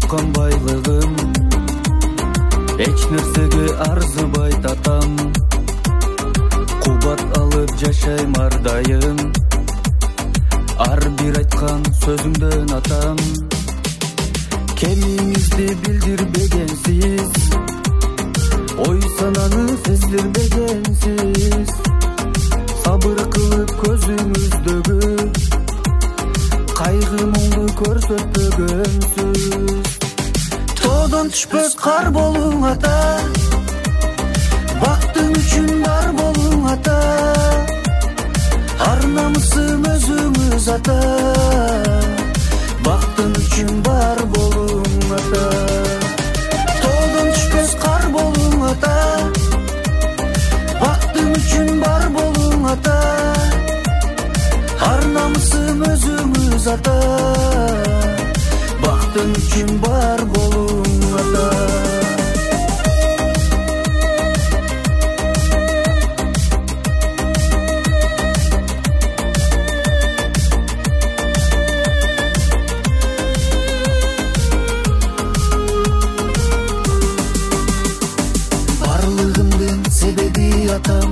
тапкан байлыгым, эч нерсеге арзыбай татам. Кубат алып жашайм ар дайым, ар бир айткан сөзүңдөн атам. Кемиңизди билдирбегенсиз, ой сананы сездирбегенсиз, сабыр кылып көзүңүздөгү кайгы муңду көрсөтпөгөнсүз. Тоодон түшпөс кар болуң ата, бактың үчүн бар болуң ата, ар намысым өзүңүз ата, бактың үчүн бар болуң ата. Тоодон түшпөс кар болуң ата, бактың үчүн бар болуң ата, ар намысым өзүңүз ата, бактың үчүн бар болуң ата. Барлыгымдын себеби атам,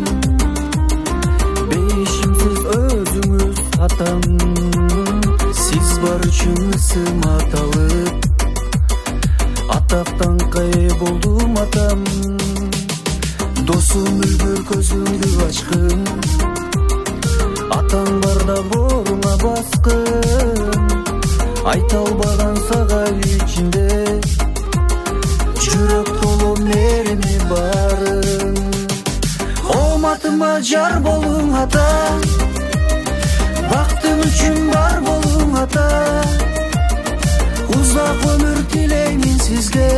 бейишимсиз өзүңүз атам. Сиз бар үчүн ысым аталып, атактан кае болдум атам. Досум үлгүр көзүңдү ачкын, атаң барда боруңа баскын. Айта албаган сага ичинде, жүрөк толу мерими барын. Оматыма жар болуң ата, бактың үчүн бар болуң ата, узак өмүр тилеймин сизге,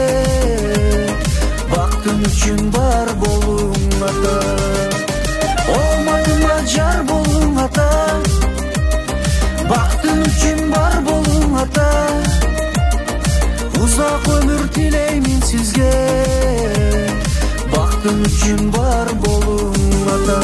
бактың үчүн бар болуң ата. Оматыма жар болуң ата, бактың үчүн бар болуң ата, узак өмүр тилеймин сизге, бактың үчүн бар болуң ата.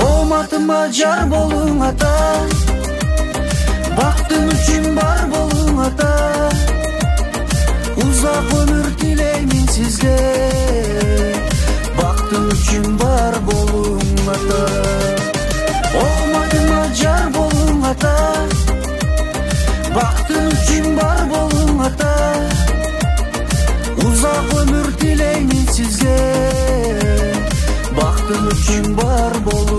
Оматыма жар болуң ата, бактың үчүн бар болуң ата, узак өмүр тилеймин сизге, бактың үчүн бар болуң ата. Оматыма жар болуң ата, бактың үчүн бар болуң ата, узак өмүр тилеймин сизге, бактың үчүн бар болуң